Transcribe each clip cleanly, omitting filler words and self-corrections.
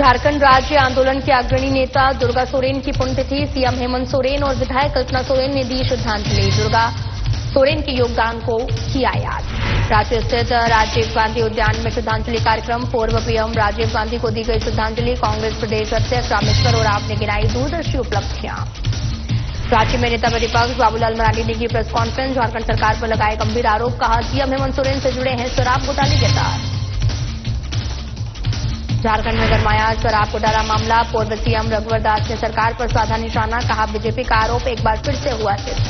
झारखंड राज्य आंदोलन के अग्रणी नेता दुर्गा सोरेन की पुण्यतिथि। सीएम हेमंत सोरेन और विधायक कल्पना सोरेन ने दी श्रद्धांजलि। दुर्गा सोरेन के योगदान को किया याद। रांची स्थित राजीव गांधी उद्यान में श्रद्धांजलि कार्यक्रम। पूर्व पीएम राजीव गांधी को दी गई श्रद्धांजलि। कांग्रेस प्रदेश अध्यक्ष रामेश्वर उरांव ने गिनाई दूरदर्शी उपलब्धियां। रांची में नेता प्रतिपक्ष बाबूलाल मरांडी ने की प्रेस कॉन्फ्रेंस। झारखंड सरकार पर लगाए गंभीर आरोप। कहा, सीएम हेमंत सोरेन से जुड़े हैं शराब घोटाले के तार। झारखंड में गरमाया शराब घोटाला मामला। पूर्व सीएम रघुवर दास ने सरकार पर साधा निशाना। कहा, बीजेपी का आरोप एक बार फिर से हुआ सिद्ध।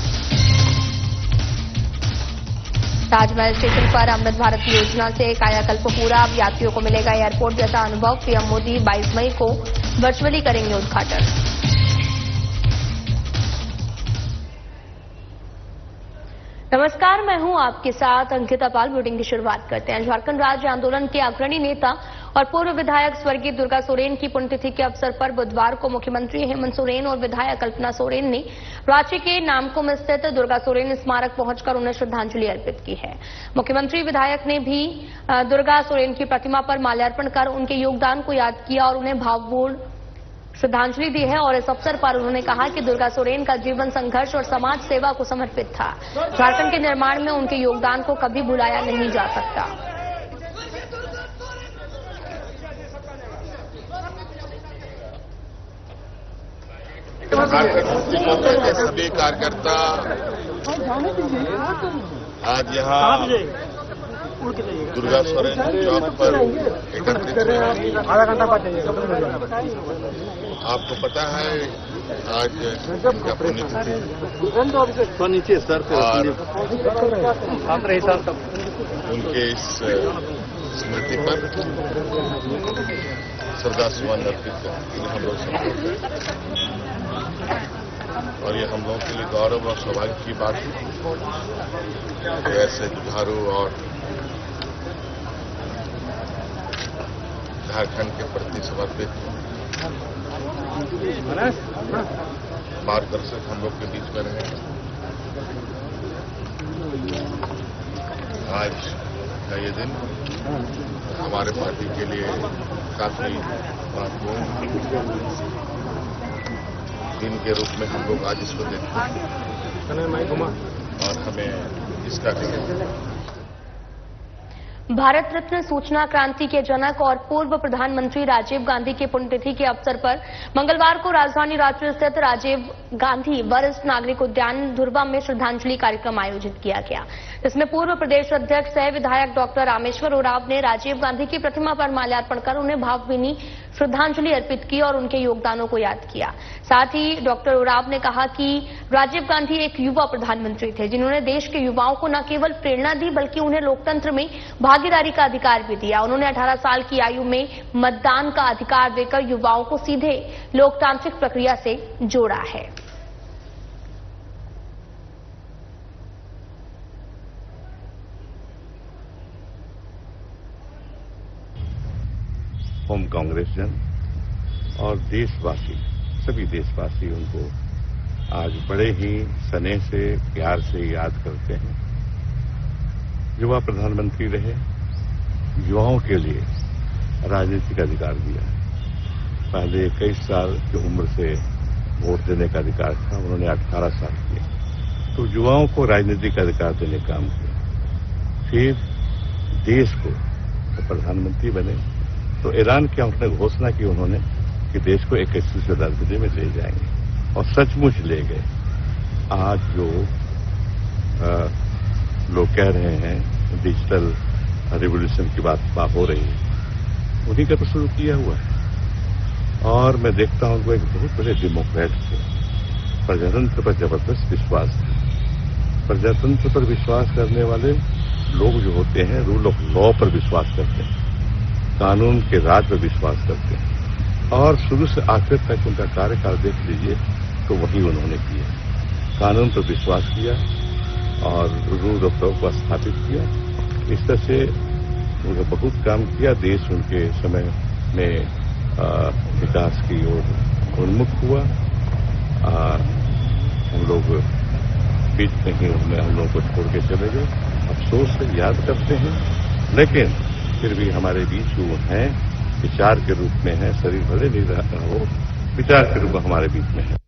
ताजमहल स्टेशन पर अमृत भारत की योजना से कायाकल्प पूरा। अब यात्रियों को मिलेगा एयरपोर्ट जैसा अनुभव। पीएम मोदी 22 मई को वर्चुअली करेंगे उद्घाटन। नमस्कार, मैं हूं आपके साथ अंकिता पाल। बुलेटिन की शुरुआत करते हैं। झारखंड राज्य आंदोलन के अग्रणी नेता और पूर्व विधायक स्वर्गीय दुर्गा सोरेन की पुण्यतिथि के अवसर पर बुधवार को मुख्यमंत्री हेमंत सोरेन और विधायक कल्पना सोरेन ने रांची के नामकुम स्थित दुर्गा सोरेन स्मारक पहुंचकर उन्हें श्रद्धांजलि अर्पित की है। मुख्यमंत्री विधायक ने भी दुर्गा सोरेन की प्रतिमा पर माल्यार्पण कर उनके योगदान को याद किया और उन्हें भावपूर्ण श्रद्धांजलि दी है। और इस अवसर पर उन्होंने कहा कि दुर्गा सोरेन का जीवन संघर्ष और समाज सेवा को समर्पित था। झारखंड के निर्माण में उनके योगदान को कभी भुलाया नहीं जा सकता। के सभी कार्यकर्ता आज यहाँ दुर्गा सोरेन चौक पर एकत्रित हुए। आपको पता है आज इनका पुण्यतिथि और उनके इस स्मृति पर श्रद्धासुमन अर्पित करके हम लोग संकल्प हैं। और ये हम लोगों के लिए गौरव और सौभाग्य की बात है। ऐसे जुझारू और झारखंड के प्रति समर्पित मार्गदर्शक हम लोग के बीच में रहे। आज का ये दिन हमारे पार्टी के लिए काफी महत्वपूर्ण दिन के रूप में हम लोग आज इसको देखते हैं और हमें इसका भारत रत्न सूचना क्रांति के जनक और पूर्व प्रधानमंत्री राजीव गांधी की पुण्यतिथि के अवसर पर मंगलवार को राजधानी रांची स्थित राजीव गांधी वरिष्ठ नागरिक उद्यान धुर्वा में श्रद्धांजलि कार्यक्रम आयोजित किया गया, जिसमें पूर्व प्रदेश अध्यक्ष सह विधायक डॉक्टर रामेश्वर उरांव ने राजीव गांधी की प्रतिमा पर माल्यार्पण कर उन्हें भावभीनी श्रद्धांजलि अर्पित की और उनके योगदानों को याद किया। साथ ही डॉक्टर उरांव ने कहा कि राजीव गांधी एक युवा प्रधानमंत्री थे, जिन्होंने देश के युवाओं को न केवल प्रेरणा दी बल्कि उन्हें लोकतंत्र में भागीदारी का अधिकार भी दिया। उन्होंने 18 साल की आयु में मतदान का अधिकार देकर युवाओं को सीधे लोकतांत्रिक प्रक्रिया से जोड़ा है। होम कांग्रेसजन और देशवासी, सभी देशवासी उनको आज बड़े ही स्नेह से, प्यार से याद करते हैं। युवा प्रधानमंत्री रहे, युवाओं के लिए राजनीतिक अधिकार दिया। पहले 21 साल की उम्र से वोट देने का अधिकार था, उन्होंने 18 साल किया, तो युवाओं को राजनीतिक अधिकार देने का काम किया। फिर देश को तो प्रधानमंत्री बने तो ऐलान किया, उन्होंने घोषणा की उन्होंने कि देश को 21वीं दर्जे में ले जाएंगे और सचमुच ले गए। आज जो लोग कह रहे हैं डिजिटल रिवॉल्यूशन की बात हो रही है, उन्हीं का तो शुरू किया हुआ है। और मैं देखता हूं उनको एक बहुत बड़े डेमोक्रेट थे, प्रजातंत्र पर जबरदस्त विश्वास है। प्रजातंत्र पर विश्वास करने वाले लोग जो होते हैं रूल ऑफ लॉ पर विश्वास करते हैं, कानून के राज पर विश्वास करते हैं। और शुरू से आखिर तक उनका कार्यकाल देख लीजिए तो वही उन्होंने किया, कानून पर विश्वास किया और रूल ऑफ लॉ को स्थापित किया। इस तरह से उन्होंने बहुत काम किया। देश उनके समय में विकास की ओर उन्मुख हुआ। हम लोग बीच में ही हम लोगों को छोड़ के चले गए। अफसोस से याद करते हैं, लेकिन फिर भी हमारे बीच जो हैं विचार के रूप में है, शरीर भले नहीं रहा हो, विचार के रूप में हमारे बीच में है।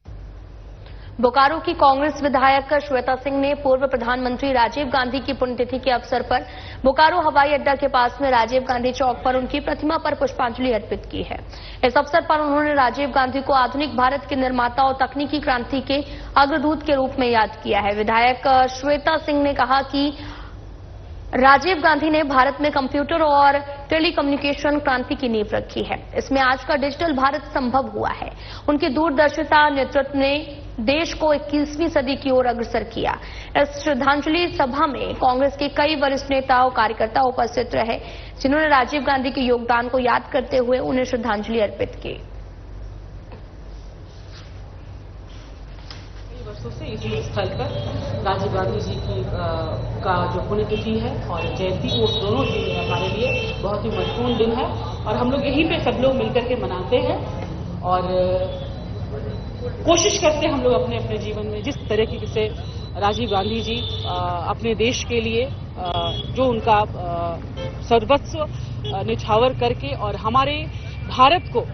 बोकारो की कांग्रेस विधायक श्वेता सिंह ने पूर्व प्रधानमंत्री राजीव गांधी की पुण्यतिथि के अवसर पर बोकारो हवाई अड्डा के पास में राजीव गांधी चौक पर उनकी प्रतिमा पर पुष्पांजलि अर्पित की है। इस अवसर पर उन्होंने राजीव गांधी को आधुनिक भारत के निर्माता और तकनीकी क्रांति के अग्रदूत के रूप में याद किया है। विधायक श्वेता सिंह ने कहा कि राजीव गांधी ने भारत में कंप्यूटर और टेलीकम्युनिकेशन क्रांति की नींव रखी है। इसमें आज का डिजिटल भारत संभव हुआ है। उनकी दूरदर्शिता नेतृत्व ने देश को 21वीं सदी की ओर अग्रसर किया। इस श्रद्धांजलि सभा में कांग्रेस के कई वरिष्ठ नेता और कार्यकर्ता उपस्थित रहे, जिन्होंने राजीव गांधी के योगदान को याद करते हुए उन्हें श्रद्धांजलि अर्पित की। वर्षों से इसी स्थल पर राजीव गांधी जी की का जो पुण्यतिथि है और जयंती, वो दोनों दिन हमारे लिए बहुत ही महत्वपूर्ण दिन है और हम लोग यहीं पे सब लोग मिलकर के मनाते हैं और कोशिश करते हैं हम लोग अपने अपने जीवन में जिस तरीके से राजीव गांधी जी अपने देश के लिए जो उनका सर्वस्व निछावर करके और हमारे भारत को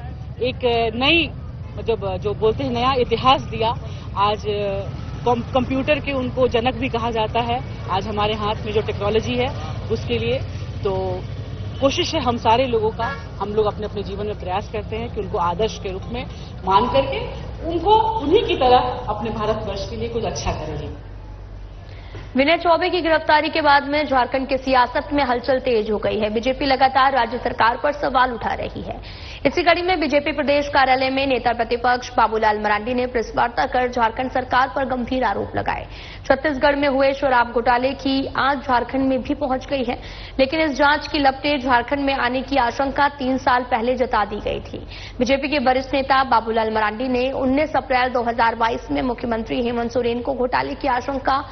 एक नई मतलब जो बोलते हैं नया इतिहास दिया। आज कंप्यूटर के उनको जनक भी कहा जाता है। आज हमारे हाथ में जो टेक्नोलॉजी है उसके लिए तो कोशिश है हम सारे लोगों का, हम लोग अपने अपने जीवन में प्रयास करते हैं कि उनको आदर्श के रूप में मान करके उनको उन्हीं की तरह अपने भारतवर्ष के लिए कुछ अच्छा करेंगे। विनय चौबे की गिरफ्तारी के बाद में झारखंड की सियासत में हलचल तेज हो गई है। बीजेपी लगातार राज्य सरकार पर सवाल उठा रही है। इसी कड़ी में बीजेपी प्रदेश कार्यालय में नेता प्रतिपक्ष बाबूलाल मरांडी ने प्रेस वार्ता कर झारखंड सरकार पर गंभीर आरोप लगाए। छत्तीसगढ़ में हुए शराब घोटाले की आंच झारखंड में भी पहुंच गई है, लेकिन इस जांच की लपटें झारखंड में आने की आशंका 3 साल पहले जता दी गई थी। बीजेपी के वरिष्ठ नेता बाबूलाल मरांडी ने 19 अप्रैल 2022 में मुख्यमंत्री हेमंत सोरेन को घोटाले की आशंका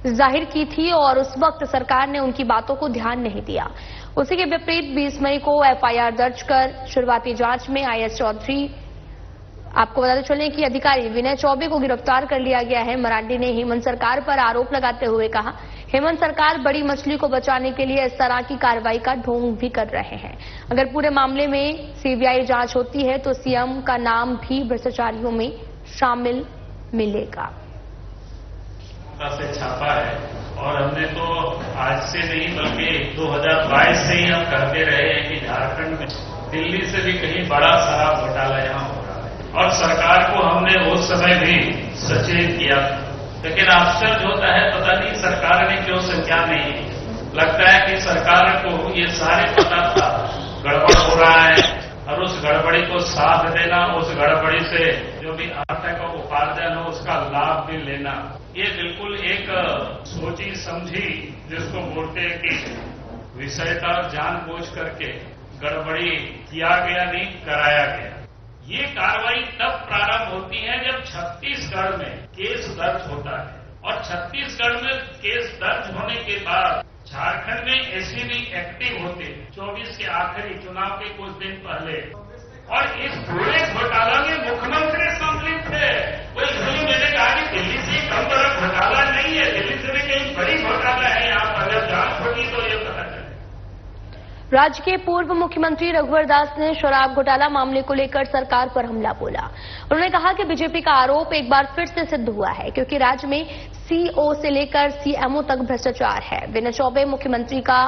जाहिर की थी और उस वक्त सरकार ने उनकी बातों को ध्यान नहीं दिया। उसी के विपरीत 20 मई को एफआईआर दर्ज कर शुरुआती जांच में आईएएस चौधरी, आपको बताते चलें कि अधिकारी विनय चौबे को गिरफ्तार कर लिया गया है। मरांडी ने हेमंत सरकार पर आरोप लगाते हुए कहा, हेमंत सरकार बड़ी मछली को बचाने के लिए इस तरह की कार्रवाई का ढोंग भी कर रहे हैं। अगर पूरे मामले में सीबीआई जांच होती है तो सीएम का नाम भी भ्रष्टाचारियों में शामिल मिलेगा। से छापा है और हमने तो आज से नहीं बल्कि 2022 से ही हम कहते रहे हैं कि झारखंड में दिल्ली से भी कहीं बड़ा शराब घोटाला यहाँ हो रहा है और सरकार को हमने उस समय भी सचेत किया। लेकिन आश्चर्य होता है, पता नहीं सरकार ने क्यों संज्ञान नहीं है। लगता है कि सरकार को ये सारे पता था गड़बड़ हो रहा है और उस गड़बड़ी को साथ देना, उस गड़बड़ी से जो भी आर्थिक उपार्जन हो उसका लाभ भी लेना, ये बिल्कुल एक सोची समझी जिसको बोलते हैं कि विषयता जानबूझ करके गड़बड़ी किया गया, नहीं कराया गया। ये कार्रवाई तब प्रारंभ होती है जब छत्तीसगढ़ में केस दर्ज होता है और छत्तीसगढ़ में केस दर्ज होने के बाद झारखंड में एसीबी एक्टिव होते 24 के आखिरी चुनाव के कुछ दिन पहले और इस पूरे घोटाला में मुख्यमंत्री सम्मिलित थे। कोई इसलिए मैंने कहा कि दिल्ली से कम बड़ा घोटाला नहीं है, दिल्ली से भी कहीं बड़ी घोटाला है। यहाँ पर जब जांच होगी तो ये पता चले। राज्य के पूर्व मुख्यमंत्री रघुवर दास ने शराब घोटाला मामले को लेकर सरकार पर हमला बोला। उन्होंने कहा कि बीजेपी का आरोप एक बार फिर से सिद्ध हुआ है क्योंकि राज्य में सीओ से लेकर सीएमओ तक भ्रष्टाचार है। विनय चौबे मुख्यमंत्री का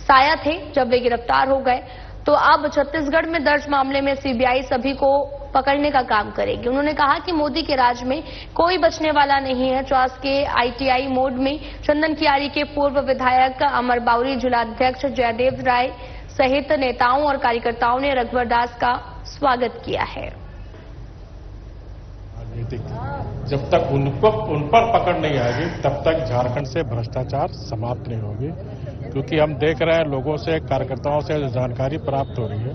साया थे जब वे गिरफ्तार हो गए, तो अब छत्तीसगढ़ में दर्ज मामले में सीबीआई सभी को पकड़ने का काम करेगी। उन्होंने कहा कि मोदी के राज में कोई बचने वाला नहीं है। चास के आईटीआई मोड में चंदन कियारी के पूर्व विधायक अमर बाउरी, जिलाध्यक्ष जयदेव राय सहित नेताओं और कार्यकर्ताओं ने रघुवर दास का स्वागत किया है। जब तक उन पर पकड़ नहीं आएगी तब तक झारखंड से भ्रष्टाचार समाप्त नहीं होगी, क्योंकि हम देख रहे हैं लोगों से, कार्यकर्ताओं से जो जानकारी प्राप्त हो रही है,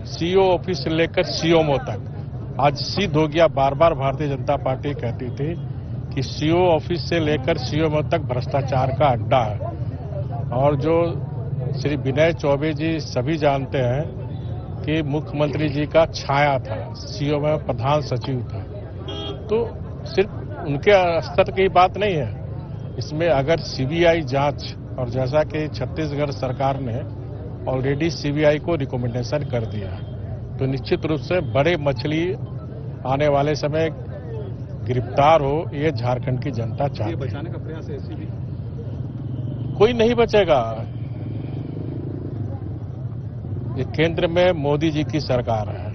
सीओ ऑफिस से लेकर सीएमओ तक आज सिद्ध हो गया। बार बार भारतीय जनता पार्टी कहती थी कि सीओ ऑफिस से लेकर सीएमओ तक भ्रष्टाचार का अड्डा है और जो श्री विनय चौबे जी सभी जानते हैं कि मुख्यमंत्री जी का छाया था, सीओ में प्रधान सचिव था, तो सिर्फ उनके स्तर की बात नहीं है। इसमें अगर सीबीआई जांच और जैसा कि छत्तीसगढ़ सरकार ने ऑलरेडी सीबीआई को रिकमेंडेशन कर दिया। तो निश्चित रूप से बड़े मछली आने वाले समय गिरफ्तार हो, ये झारखंड की जनता चाहती है। बचाने का प्रयास है ऐसी भी कोई नहीं बचेगा। ये केंद्र में मोदी जी की सरकार है।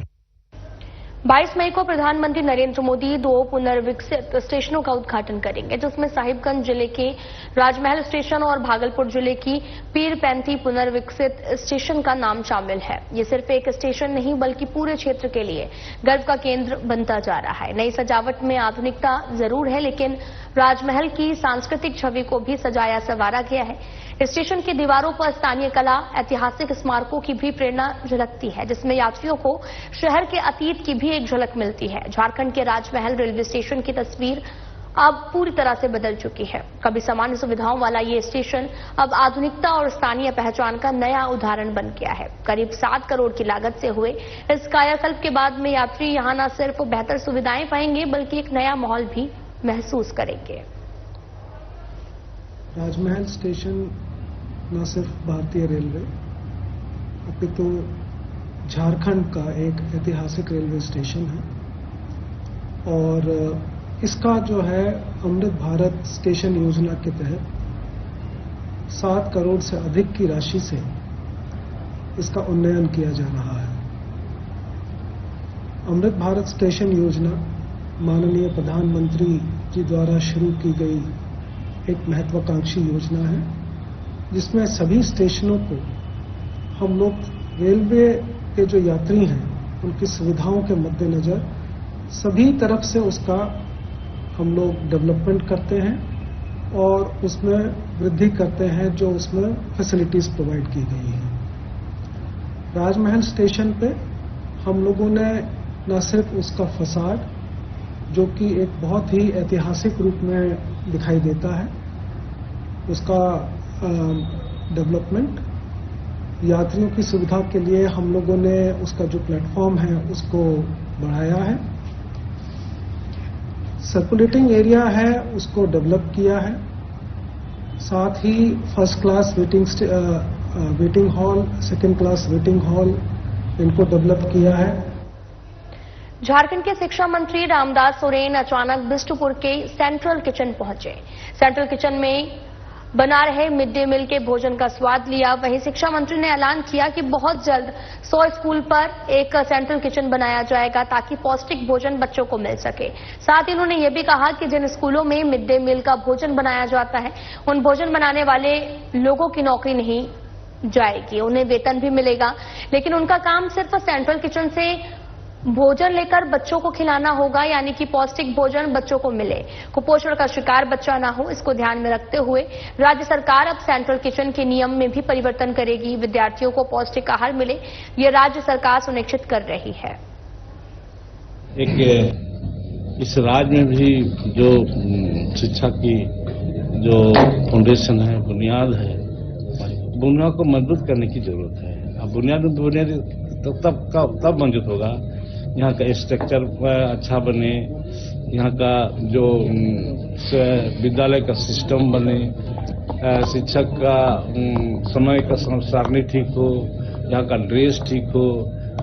22 मई को प्रधानमंत्री नरेंद्र मोदी 2 पुनर्विकसित स्टेशनों का उद्घाटन करेंगे, जिसमें साहिबगंज जिले के राजमहल स्टेशन और भागलपुर जिले की पीरपैंती पुनर्विकसित स्टेशन का नाम शामिल है। ये सिर्फ एक स्टेशन नहीं बल्कि पूरे क्षेत्र के लिए गर्व का केंद्र बनता जा रहा है। नई सजावट में आधुनिकता जरूर है, लेकिन राजमहल की सांस्कृतिक छवि को भी सजाया संवारा गया है। स्टेशन की दीवारों पर स्थानीय कला, ऐतिहासिक स्मारकों की भी प्रेरणा झलकती है, जिसमें यात्रियों को शहर के अतीत की भी एक झलक मिलती है। झारखंड के राजमहल रेलवे स्टेशन की तस्वीर अब पूरी तरह से बदल चुकी है। कभी सामान्य सुविधाओं वाला ये स्टेशन अब आधुनिकता और स्थानीय पहचान का नया उदाहरण बन गया है। करीब 7 करोड़ की लागत से हुए इस कायाकल्प के बाद में यात्री यहां न सिर्फ बेहतर सुविधाएं पाएंगे बल्कि एक नया माहौल भी महसूस करेंगे। राजमहल स्टेशन न सिर्फ भारतीय रेलवे अपितु झारखंड का एक ऐतिहासिक रेलवे स्टेशन है और इसका जो है अमृत भारत स्टेशन योजना के तहत 7 करोड़ से अधिक की राशि से इसका उन्नयन किया जा रहा है। अमृत भारत स्टेशन योजना माननीय प्रधानमंत्री जी द्वारा शुरू की गई एक महत्वाकांक्षी योजना है, जिसमें सभी स्टेशनों को हम लोग रेलवे के जो यात्री हैं उनकी सुविधाओं के मद्देनजर सभी तरफ से उसका हम लोग डेवलपमेंट करते हैं और उसमें वृद्धि करते हैं जो उसमें फैसिलिटीज प्रोवाइड की गई हैं। राजमहल स्टेशन पे हम लोगों ने न सिर्फ उसका फसाड, जो कि एक बहुत ही ऐतिहासिक रूप में दिखाई देता है, उसका डेवलपमेंट, यात्रियों की सुविधा के लिए हम लोगों ने उसका जो प्लेटफॉर्म है उसको बढ़ाया है, सर्कुलेटिंग एरिया है उसको डेवलप किया है, साथ ही first class waiting hall, second class waiting hall इनको डेवलप किया है। झारखंड के शिक्षा मंत्री रामदास सोरेन अचानक बिष्टुपुर के सेंट्रल किचन पहुंचे। सेंट्रल किचन में बना रहे मिड डे मील के भोजन का स्वाद लिया। वहीं शिक्षा मंत्री ने ऐलान किया कि बहुत जल्द 100 स्कूल पर एक सेंट्रल किचन बनाया जाएगा ताकि पौष्टिक भोजन बच्चों को मिल सके। साथ ही उन्होंने ये भी कहा कि जिन स्कूलों में मिड डे मील का भोजन बनाया जाता है उन भोजन बनाने वाले लोगों की नौकरी नहीं जाएगी, उन्हें वेतन भी मिलेगा, लेकिन उनका काम सिर्फ सेंट्रल किचन से भोजन लेकर बच्चों को खिलाना होगा, यानी कि पौष्टिक भोजन बच्चों को मिले, कुपोषण का शिकार बच्चा ना हो। इसको ध्यान में रखते हुए राज्य सरकार अब सेंट्रल किचन के नियम में भी परिवर्तन करेगी। विद्यार्थियों को पौष्टिक आहार मिले, ये राज्य सरकार सुनिश्चित कर रही है। एक इस राज्य में भी जो शिक्षा की जो फाउंडेशन है, बुनियाद है, बुनियाद को मजबूत करने की जरूरत है। अब बुनियाद तब मजबूत होगा यहाँ का स्ट्रक्चर अच्छा बने, यहाँ का जो विद्यालय का सिस्टम बने, शिक्षक का समय का सारणी ठीक हो, यहाँ का ड्रेस ठीक हो,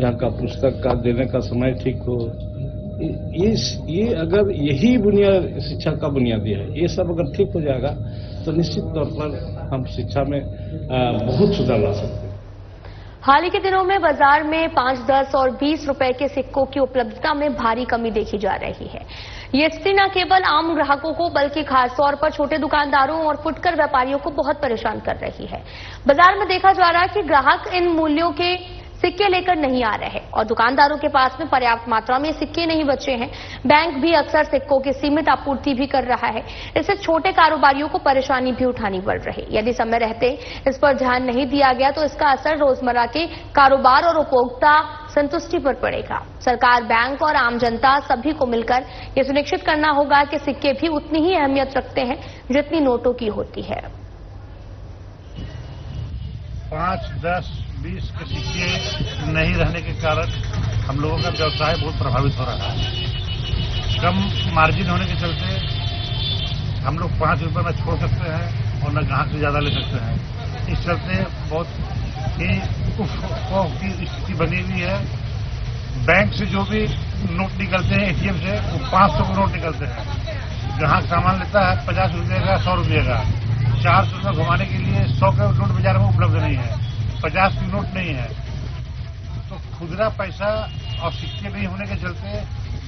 यहाँ का पुस्तक का देने का समय ठीक हो। ये अगर यही बुनियाद शिक्षा का बुनियादी है, ये सब अगर ठीक हो जाएगा तो निश्चित तौर पर हम शिक्षा में बहुत सुधार ला सकते हैं। हाल ही के दिनों में बाजार में 5, 10 और 20 रुपए के सिक्कों की उपलब्धता में भारी कमी देखी जा रही है। ये स्थिति न केवल आम ग्राहकों को बल्कि खासतौर पर छोटे दुकानदारों और फुटकर व्यापारियों को बहुत परेशान कर रही है। बाजार में देखा जा रहा है कि ग्राहक इन मूल्यों के सिक्के लेकर नहीं आ रहे और दुकानदारों के पास में पर्याप्त मात्रा में सिक्के नहीं बचे हैं। बैंक भी अक्सर सिक्कों की सीमित आपूर्ति भी कर रहा है। इससे छोटे कारोबारियों को परेशानी भी उठानी पड़ रही। यदि समय रहते इस पर ध्यान नहीं दिया गया तो इसका असर रोजमर्रा के कारोबार और उपभोक्ता संतुष्टि पर पड़ेगा। सरकार, बैंक और आम जनता सभी को मिलकर ये सुनिश्चित करना होगा कि सिक्के भी उतनी ही अहमियत रखते हैं जितनी नोटों की होती है। 5, 10, 20 के सिक्के नहीं रहने के कारण हम लोगों का व्यवसाय बहुत प्रभावित हो रहा है। कम मार्जिन होने के चलते हम लोग 5 रुपए में छोड़ सकते हैं और न ग्राहक से ज्यादा ले सकते हैं। इस चलते बहुत कि की स्थिति बनी हुई है। बैंक से जो भी नोट निकलते हैं एटीएम से, वो 500 के नोट निकलते हैं। जहां सामान लेता है 50 रुपये का, 100 रुपये का, 400 रुपये घुमाने के लिए 100 का नोट बाजार में उपलब्ध नहीं है, 50 की नोट नहीं है। तो खुदरा पैसा और सिक्के नहीं होने के चलते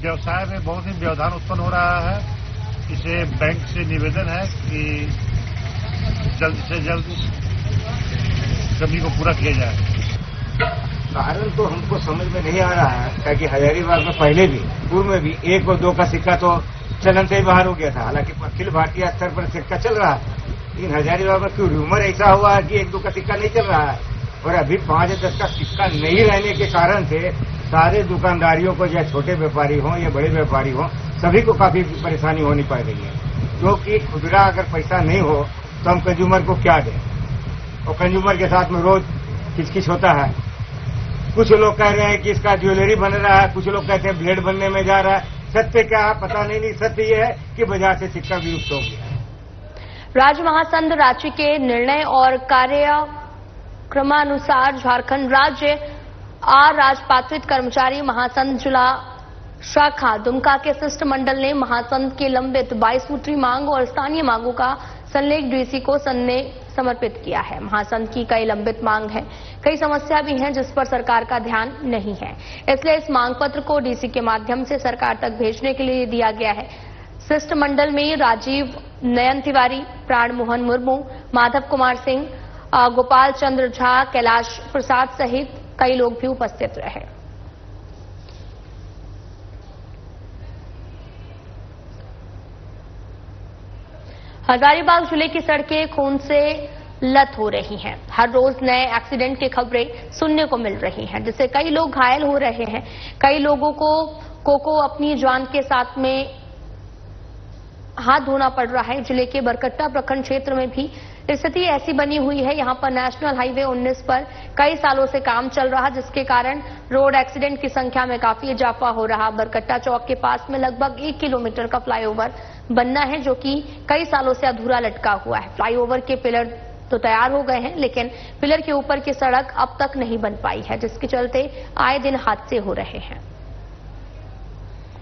व्यवसाय में बहुत ही व्यवधान उत्पन्न हो रहा है। इसे बैंक से निवेदन है कि जल्द से जल्द कमी को पूरा किया जाए। कारण तो हमको समझ में नहीं आ रहा है, क्योंकि हजारीबाग में पहले भी, पूर्व में भी 1 और 2 का सिक्का तो चलन से ही बाहर हो गया था। हालांकि अखिल भारतीय स्तर पर सिक्का चल रहा है, लेकिन हजारीबाग में क्यों रूमर ऐसा हुआ है कि 1-2 का सिक्का नहीं चल रहा है। और अभी 5 या 10 का सिक्का नहीं रहने के कारण से सारे दुकानदारियों को, या छोटे व्यापारी हों या बड़े व्यापारी हों, सभी को काफी परेशानी होनी पड़ रही है। क्योंकि खुदरा अगर पैसा नहीं हो तो हम कंज्यूमर को क्या दें, और कंज्यूमर के साथ में रोज किचकिच होता है। कुछ लोग कह रहे हैं कि इसका ज्वेलरी बन रहा है, कुछ लोग कहते हैं ब्लेड बनने में जा रहा है। सत्य क्या है पता नहीं। सत्य ये है कि बाजार से सिक्का विलुप्त हो गया है। राज्य महासंघ रांची के निर्णय और कार्यक्रमानुसार झारखंड राज्य अराजपात्रित कर्मचारी महासंघ जिला शाखा दुमका के शिष्टमंडल ने महासंघ के लंबित 22 सूत्री मांग और स्थानीय मांगों का संलेख डीसी को समर्पित किया है। महासंघ की कई लंबित मांग है, कई समस्या भी हैं जिस पर सरकार का ध्यान नहीं है, इसलिए इस मांग पत्र को डीसी के माध्यम से सरकार तक भेजने के लिए दिया गया है। शिष्टमंडल में राजीव नयन तिवारी, प्राण मोहन मुर्मू, माधव कुमार सिंह, गोपाल चंद्र झा, कैलाश प्रसाद सहित कई लोग भी उपस्थित रहे। हजारीबाग जिले की सड़कें खून से लत हो रही हैं। हर रोज नए एक्सीडेंट की खबरें सुनने को मिल रही हैं, जिससे कई लोग घायल हो रहे हैं। कई लोगों को अपनी जान के साथ में हाथ धोना पड़ रहा है। जिले के बरकट्टा प्रखंड क्षेत्र में भी स्थिति ऐसी बनी हुई है। यहां पर नेशनल हाईवे 19 पर कई सालों से काम चल रहा, जिसके कारण रोड एक्सीडेंट की संख्या में काफी इजाफा हो रहा। बरकट्टा चौक के पास में लगभग 1 किलोमीटर का फ्लाईओवर बनना है, जो कि कई सालों से अधूरा लटका हुआ है। फ्लाईओवर के पिलर तो तैयार हो गए हैं, लेकिन पिलर के ऊपर की सड़क अब तक नहीं बन पाई है, जिसके चलते आए दिन हादसे हो रहे हैं।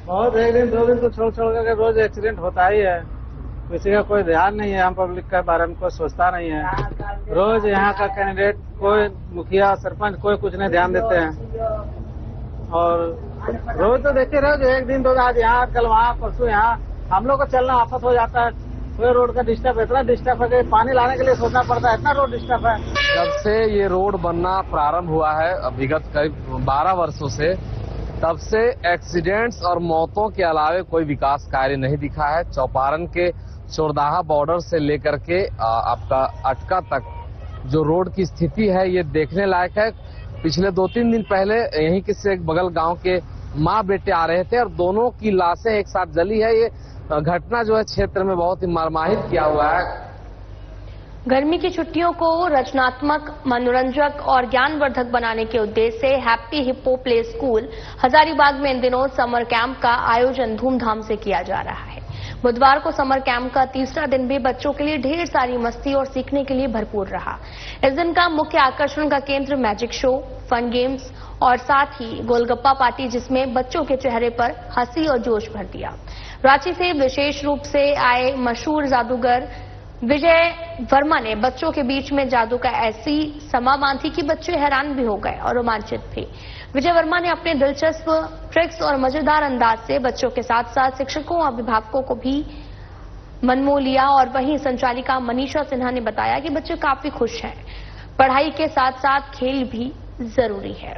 बहुत 1 दिन 2 दिन तो छोड़ कर रोज एक्सीडेंट होता ही है। किसी का कोई ध्यान नहीं है, हम पब्लिक के बारे में कोई सोचता नहीं है। रोज यहाँ का कैंडिडेट, कोई मुखिया सरपंच, कोई कुछ नहीं ध्यान देते हैं। और रोज तो देखते रहो, 1 दिन 2 दिन, आज यहाँ कल वहाँ परसों यहाँ, हम लोग को चलना आफत हो जाता है। कोई रोड का डिस्टर्ब, इतना डिस्टर्ब है कि पानी लाने के लिए सोचना पड़ता है, इतना रोड डिस्टर्ब है। जब से ये रोड बनना प्रारंभ हुआ है विगत करीब 12 वर्षों से, तब से एक्सीडेंट्स और मौतों के अलावे कोई विकास कार्य नहीं दिखा है। चौपारण के चोरदाहा बॉर्डर से लेकर के आपका अटका तक जो रोड की स्थिति है, ये देखने लायक है। पिछले 2-3 दिन पहले यहीं के से एक बगल गांव के माँ बेटे आ रहे थे और दोनों की लाशें एक साथ जली है। ये घटना जो है क्षेत्र में बहुत ही मर्माहित किया हुआ है। गर्मी की छुट्टियों को रचनात्मक, मनोरंजक और ज्ञानवर्धक बनाने के उद्देश्य से happy hippo play school Hazaribagh में इन दिनों समर कैंप का आयोजन धूमधाम से किया जा रहा है। बुधवार को समर कैंप का तीसरा दिन भी बच्चों के लिए ढेर सारी मस्ती और सीखने के लिए भरपूर रहा। इस दिन का मुख्य आकर्षण का केंद्र मैजिक शो, फन गेम्स और साथ ही गोलगप्पा पार्टी, जिसमें बच्चों के चेहरे पर हंसी और जोश भर दिया। रांची से विशेष रूप से आए मशहूर जादूगर विजय वर्मा ने बच्चों के बीच में जादू का ऐसी समा बांधी कि बच्चे हैरान भी हो गए और रोमांचित भी। विजय वर्मा ने अपने दिलचस्प ट्रिक्स और मजेदार अंदाज से बच्चों के साथ साथ शिक्षकों और अभिभावकों को भी मन मोह लिया। और वहीं संचालिका मनीषा सिन्हा ने बताया कि बच्चे काफी खुश हैं। पढ़ाई के साथ साथ खेल भी जरूरी है।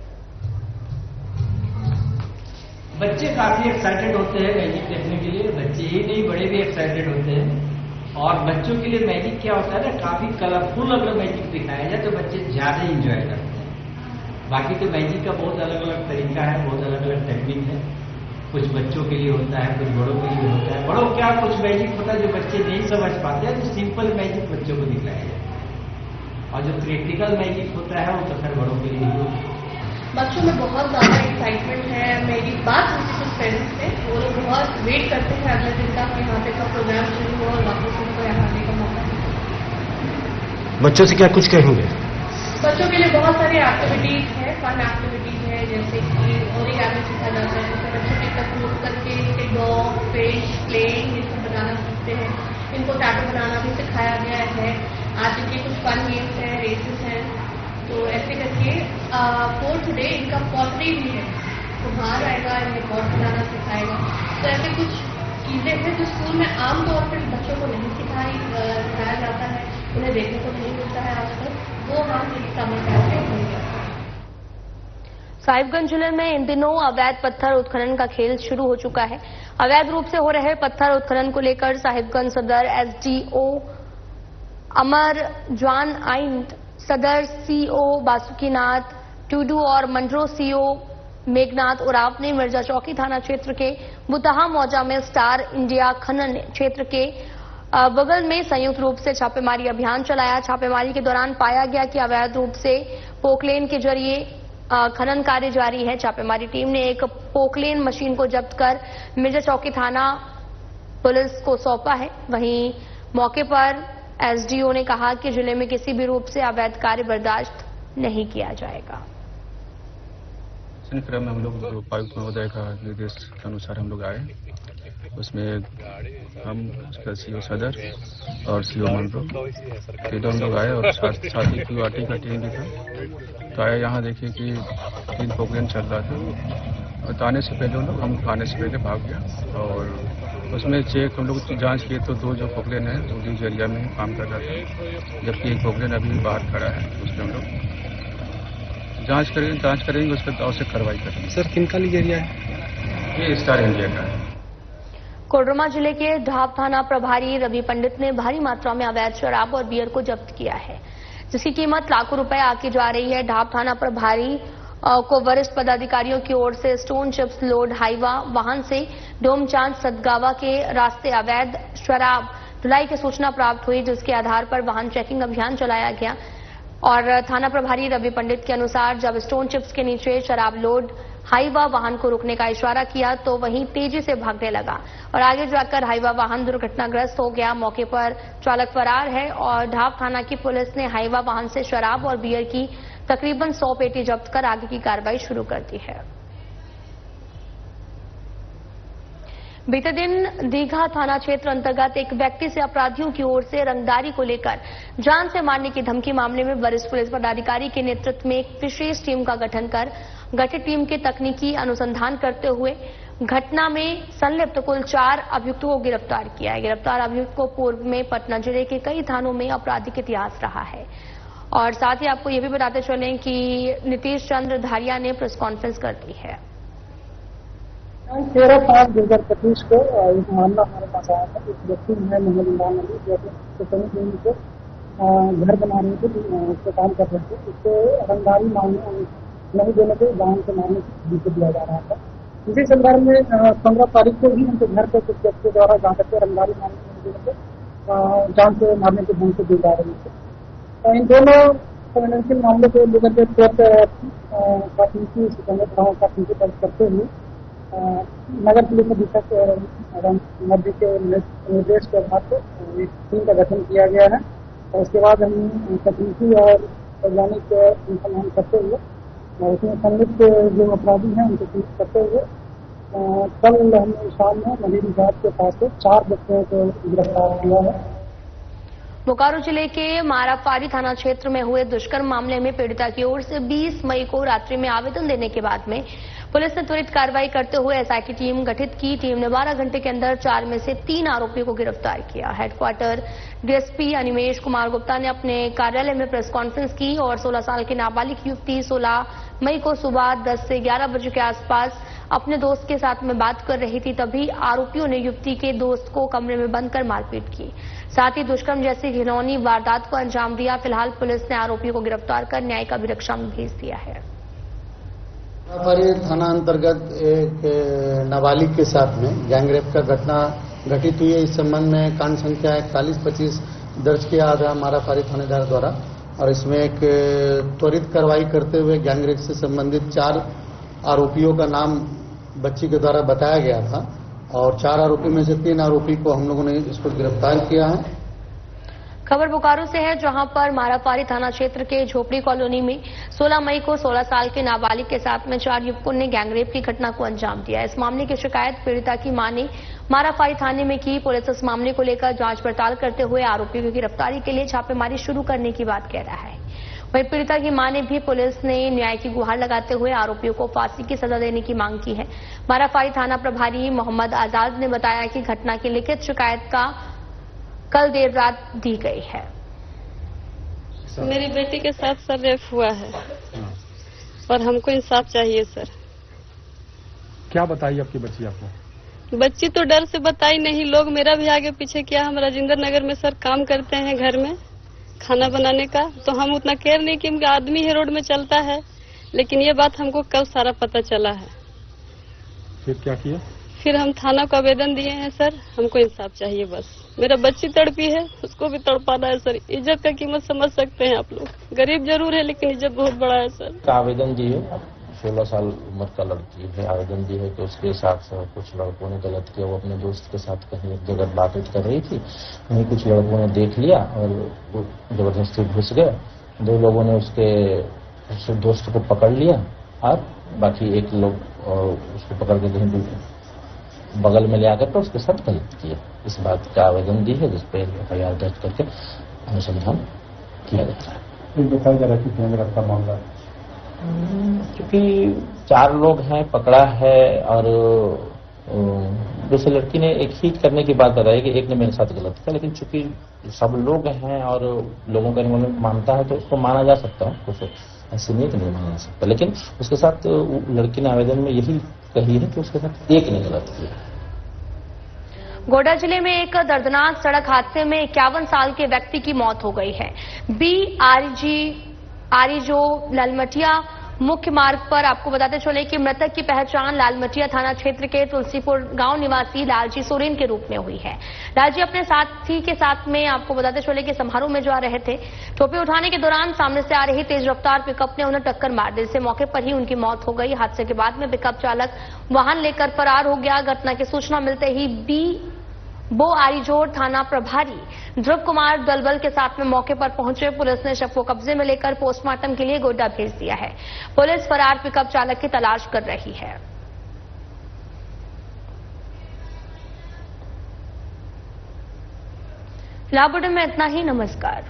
बच्चे काफी एक्साइटेड होते हैं मैजिक देखने के लिए। बच्चे ही नहीं, बड़े भी एक्साइटेड होते हैं। और बच्चों के लिए मैजिक क्या होता है ना, काफी कलरफुल अगर मैजिक दिखाया जाए तो बच्चे ज्यादा इंजॉय करते हैं। बाकी तो मैजिक का बहुत अलग अलग तरीका है, बहुत अलग अलग टेक्निक है। कुछ बच्चों के लिए होता है, कुछ बड़ों के लिए होता है। बड़ों क्या कुछ मैजिक होता है जो बच्चे नहीं समझ पाते हैं, तो सिंपल मैजिक बच्चों को दिखाया जाए। और जो क्रिटिकल मैजिक होता है वो तो फिर बड़ों के लिए ही होता है। बच्चों में बहुत ज्यादा एक्साइटमेंट है। मेरी बात होती कुछ पेरेंट्स से, वो लोग बहुत वेट करते हैं अगले दिन का कि यहाँ पे का प्रोग्राम शुरू हो और वापस उनको यहाँ आने का मौका मिले। बच्चों से क्या कुछ कहेंगे? बच्चों के लिए बहुत सारी एक्टिविटीज है, फन एक्टिविटीज है, जैसे कि ओरिगामी सीखा जाता है, जिससे बच्चे टिकट यूज करके डॉग, फिश, प्लेन ये सब बनाना सीखते हैं। इनको टैटू बनाना भी सिखाया गया है। आज इनके कुछ फन गेम्स हैं, रेसेस हैं, तो ऐसे करके 4th डे इनका पॉटरी भी है, तो बाहर आएगा, इन्हें पॉट बनाना सिखाएगा। तो ऐसे कुछ चीजें हैं जो स्कूल में आमतौर पर बच्चों को नहीं सिखाया जाता है, उन्हें देखने को नहीं मिलता है आजकल, वो हम इस समर कैंप में होंगे। साहिबगंज जिले में इन दिनों अवैध पत्थर उत्खनन का खेल शुरू हो चुका है। अवैध रूप से हो रहे पत्थर उत्खनन को लेकर साहिबगंज सदर एसडीओ अमर जान आइन, सदर सीओ बासुकीनाथ टूडू और मंडरो सीओ मेघनाथ उराव ने मिर्जा चौकी थाना क्षेत्र के बुतहा मौजा में स्टार इंडिया खनन क्षेत्र के बगल में संयुक्त रूप से छापेमारी अभियान चलाया। छापेमारी के दौरान पाया गया कि अवैध रूप से पोकलेन के जरिए खनन कार्य जारी है। छापेमारी टीम ने एक पोकलेन मशीन को जब्त कर मिर्जा चौकी थाना पुलिस को सौंपा है। वहीं मौके पर एसडीओ ने कहा कि जिले में किसी भी रूप से अवैध कार्य बर्दाश्त नहीं किया जाएगा। क्रम में हम लोग उपायुक्त महोदय का निर्देश के अनुसार हम लोग आए, उसमें हम उसका सीओ सदर और सीओ मंडरो तीनों हम लोग आए और साथ ही क्यूआरटी का टीम भी था। तो आए यहाँ देखिए कि 3 पोकलेन चल रहा था और आने से पहले हम आने से पहले भाग गया और उसमें चेक हम लोग जांच किए तो 2 जो पोकलेन है वो लीज एरिया में काम कर रहा था, जबकि एक पोकलेन अभी बाहर खड़ा है, उसमें हम लोग जांच करेंगे उस पर आवश्यक कार्रवाई करेंगे। सर किनका लीज एरिया है? ये स्टार इंडिया का है। कोडरमा जिले के ढाब थाना प्रभारी रवि पंडित ने भारी मात्रा में अवैध शराब और बियर को जब्त किया है, जिसकी कीमत लाखों रुपए आकी जा रही है। ढाब थाना प्रभारी को वरिष्ठ पदाधिकारियों की ओर से स्टोन चिप्स लोड हाईवा वाहन से डोमचांद सदगावा के रास्ते अवैध शराब ढुलाई की सूचना प्राप्त हुई, जिसके आधार पर वाहन चेकिंग अभियान चलाया गया और थाना प्रभारी रवि पंडित के अनुसार जब स्टोन चिप्स के नीचे शराब लोड हाईवा वाहन को रुकने का इशारा किया तो वहीं तेजी से भागने लगा और आगे जाकर हाईवा वाहन दुर्घटनाग्रस्त हो गया। मौके पर चालक फरार है और ढाब थाना की पुलिस ने हाईवा वाहन से शराब और बियर की तकरीबन 100 पेटी जब्त कर आगे की कार्रवाई शुरू कर दी है। बीते दिन दीघा थाना क्षेत्र अंतर्गत एक व्यक्ति से अपराधियों की ओर से रंगदारी को लेकर जान से मारने की धमकी मामले में वरिष्ठ पुलिस पदाधिकारी के नेतृत्व में एक विशेष टीम का गठन कर गठित टीम के तकनीकी अनुसंधान करते हुए घटना में संलिप्त कुल 4 अभियुक्तों को गिरफ्तार किया है। गिरफ्तार अभियुक्त को पूर्व में पटना जिले के कई थानों में आपराधिक इतिहास रहा है। और साथ ही आपको ये भी बताते चलें कि नीतीश चंद्र धारिया ने प्रेस कॉन्फ्रेंस कर दी है। 13/5/2025 को एक मामला हमारे पास आया था। एक व्यक्ति है मोहम्मद इमरान अली जो घर बना रहे थे, उसको काम कर रहे थे, उसको रंगदारी नहीं देने के जान से मारने की धमकी दिया जा रहा था। इसी संदर्भ में 15 तारीख को भी उनके घर पर कुछ व्यक्तियों द्वारा जा करके रंगदारी जान से मारने की धमकी दी जा रही थी। इन दोनों संवेदनशील मामलों को लेकर के तुरंत प्राथमिकी दर्ज करते हुए नगर पुलिस अधीक्षक मध्य के निर्देश के आधार पर एक टीम का गठन किया गया है और उसके बाद हम तकनीकी और वैज्ञानिक अनुसंधान करते हुए उसमें संलिप्त जो अपराधी हैं उनको पुलिस करते हुए कल हमने शाम में मलिक घाट के पास से 4 व्यक्तियों को गिरफ्तार किया है। बोकारो जिले के मारापारी थाना क्षेत्र में हुए दुष्कर्म मामले में पीड़िता की ओर से 20 मई को रात्रि में आवेदन देने के बाद में पुलिस ने त्वरित कार्रवाई करते हुए एसआईटी टीम गठित की। टीम ने 12 घंटे के अंदर 4 में से 3 आरोपियों को गिरफ्तार किया। हेडक्वार्टर डीएसपी अनिमेश कुमार गुप्ता ने अपने कार्यालय में प्रेस कॉन्फ्रेंस की और 16 साल की नाबालिग युवती 16 मई को सुबह 10 से 11 बजे के आसपास अपने दोस्त के साथ में बात कर रही थी, तभी आरोपियों ने युवती के दोस्त को कमरे में बंद कर मारपीट की। साथ ही दुष्कर्म जैसी घिनौनी वारदात को अंजाम दिया। फिलहाल पुलिस ने आरोपियों को गिरफ्तार कर न्यायिक अभिरक्षा में भेज दिया है। मारापारी थाना अंतर्गत एक नाबालिग के साथ में गैंगरेप का घटना घटित हुई है। इस संबंध में कांड संख्या 4125 दर्ज किया गया मारापारी थानेदार द्वारा और इसमें एक त्वरित कार्रवाई करते हुए गैंगरेप से संबंधित 4 आरोपियों का नाम बच्ची के द्वारा बताया गया था और 4 आरोपी में से 3 आरोपी को हम लोगों ने इसको गिरफ्तार किया है। खबर बोकारो से है, जहां पर मारापारी थाना क्षेत्र के झोपड़ी कॉलोनी में 16 मई को 16 साल के नाबालिग के साथ में 4 युवकों ने गैंगरेप की घटना को अंजाम दिया। इस मामले की शिकायत पीड़िता की मां ने मारापारी थाने में की। पुलिस इस मामले को लेकर जांच पड़ताल करते हुए आरोपियों की गिरफ्तारी के लिए छापेमारी शुरू करने की बात कह रहा है। वहीं पीड़िता की मां ने भी पुलिस ने न्याय की गुहार लगाते हुए आरोपियों को फांसी की सजा देने की मांग की है। मारापारी थाना प्रभारी मोहम्मद आजाद ने बताया कि घटना की लिखित शिकायत का कल देर रात दी गई है। मेरी बेटी के साथ सर रेप हुआ है और हमको इंसाफ चाहिए सर। क्या बताई आपकी बच्ची आपको? बच्ची तो डर से बताई नहीं, लोग मेरा भी आगे पीछे किया। हम राजेंद्र नगर में सर काम करते हैं घर में खाना बनाने का, तो हम उतना केयर नहीं कि आदमी है रोड में चलता है, लेकिन ये बात हमको कल सारा पता चला है। फिर क्या किया? फिर हम थाना को आवेदन दिए हैं सर, हमको इंसाफ चाहिए बस। मेरा बच्ची तड़पी है, उसको भी तड़पाना है सर। इज्जत का कीमत समझ सकते हैं आप लोग। गरीब जरूर है लेकिन इज्जत बहुत बड़ा है सर। आवेदन दिए, 16 साल उम्र का लड़की है, आवेदन दी है कि उसके साथ कुछ लड़कों ने गलत किया। वो अपने दोस्त के साथ कहीं एक जगह बातचीत कर रही थी, वहीं कुछ लड़कों ने देख लिया और वो जबरदस्ती घुस गए। 2 लोगों ने उसके दोस्त को पकड़ लिया और बाकी एक लोग उसको पकड़ के कहीं बगल में ले आकर तो उसके साथ गलत किया। इस बात का आवेदन दी है, जिसपे FIR दर्ज करके अनुसंधान किया जाता है। बताया जा रहा है कि गैंगरेप का मामला है, क्योंकि 4 लोग हैं, पकड़ा है और दूसरी लड़की ने एक ही करने की बात बताई कि एक ने मेरे साथ गलत किया, लेकिन चूंकि सब लोग हैं और लोगों का इन्वॉल्वमेंट मानता है तो उसको माना जा सकता है, कुछ ऐसी नहीं तो नहीं माना जा सकता। लेकिन उसके साथ लड़की ने आवेदन में यही कही है कि उसके साथ एक ने गलत किया। गोड्डा जिले में एक दर्दनाक सड़क हादसे में 51 साल के व्यक्ति की मौत हो गई है। आरिजो लालमटिया मुख्य मार्ग पर आपको बताते चले कि मृतक की पहचान लालमटिया थाना क्षेत्र के तुलसीपुर गांव निवासी लालजी सोरेन के रूप में हुई है। लालजी अपने साथी के साथ में आपको बताते चले कि समारोह में जा रहे थे। टोपी उठाने के दौरान सामने से आ रही तेज रफ्तार पिकअप ने उन्हें टक्कर मार दी, जिससे मौके पर ही उनकी मौत हो गई। हादसे के बाद में पिकअप चालक वाहन लेकर फरार हो गया। घटना की सूचना मिलते ही बोआरीजोर थाना प्रभारी ध्रुव कुमार दलबल के साथ में मौके पर पहुंचे। पुलिस ने शव को कब्जे में लेकर पोस्टमार्टम के लिए गोड्डा भेज दिया है। पुलिस फरार पिकअप चालक की तलाश कर रही है। फिलहाल बुलेटिन में इतना ही। नमस्कार।